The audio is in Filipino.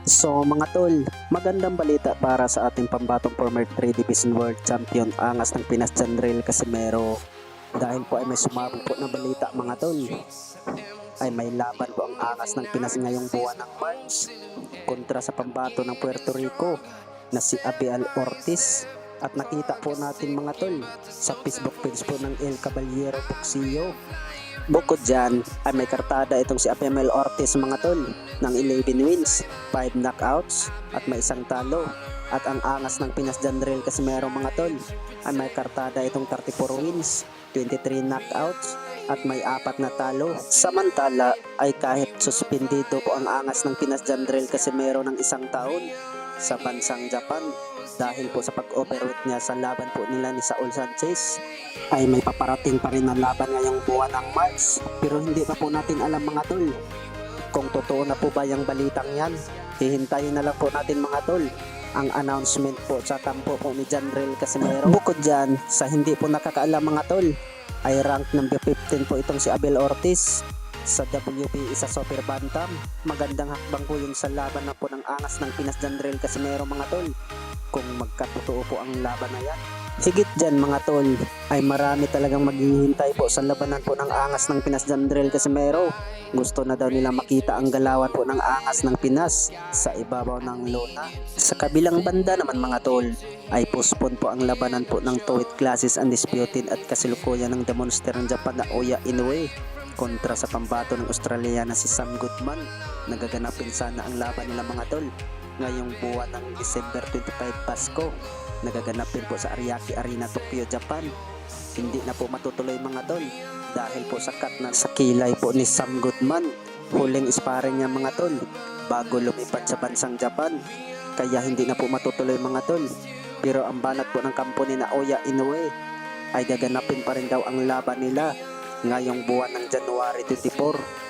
So mga tol, magandang balita para sa ating pambatong former 3 Division World Champion angas ng Pinas Janril Casimero. Dahil po ay may sumabog po na balita mga tol, ay may laban po ang angas ng Pinas ngayong buwan ng March kontra sa pambato ng Puerto Rico na si Abiel Ortiz. At nakita po natin mga tol sa Facebook page po ng El Caballero Boxeo. Bukod dyan ay may kartada itong si Abiel Ortiz mga tol ng 11 wins, 5 knockouts at may isang talo. At ang angas ng Pinas Janril Casimero mga tol ay may kartada itong 34 wins, 23 knockouts at may 4 na talo. Samantala ay kahit suspendido po ang angas ng Pinas Janril Casimero ng isang taon sa bansang Japan dahil po sa pag-overweight niya sa laban po nila ni Saul Sanchez, ay may paparating pa rin na laban ngayong buwan ng March. Pero hindi pa po natin alam mga tol kung totoo na po ba yung balitang yan. Hihintayin na lang po natin mga tol ang announcement po sa kampo po ni Janril Casimero. Bukod dyan, sa hindi po nakakaalam mga tol, ay rank number 15 po itong si Abiel Ortiz sa WBA sa Super Bantam. Magandang hakbang po yun sa laban na po ng angas ng Pinas Janril Casimero mga tol, kung magkatotoo po ang laban na yan. Higit dyan mga tol, ay marami talagang maghihintay po sa labanan po ng angas ng Pinas Janril Casimero. Gusto na daw nila makita ang galawan po ng angas ng Pinas sa ibabaw ng lona. Sa kabilang banda naman mga tol, ay postpone po ang labanan po ng two weight classes undisputed at kasalukuyan ng The Monster ng Japan na Oya Inoue kontra sa pambato ng Australia na si Sam Goodman. Nagaganapin sana ang laban nila mga tol ngayong buwan ng December 25 Pasko. Nagaganapin po sa Ariake Arena, Tokyo, Japan. Hindi na po matutuloy mga tol dahil po sakat na sa kilay po ni Sam Goodman. Huling sparring niya mga tol bago lumipat sa bansang Japan, kaya hindi na po matutuloy mga tol. Pero ang banat po ng kampo ni Naoya Inoue ay gaganapin pa rin daw ang laban nila ngayong buwan ng January 24.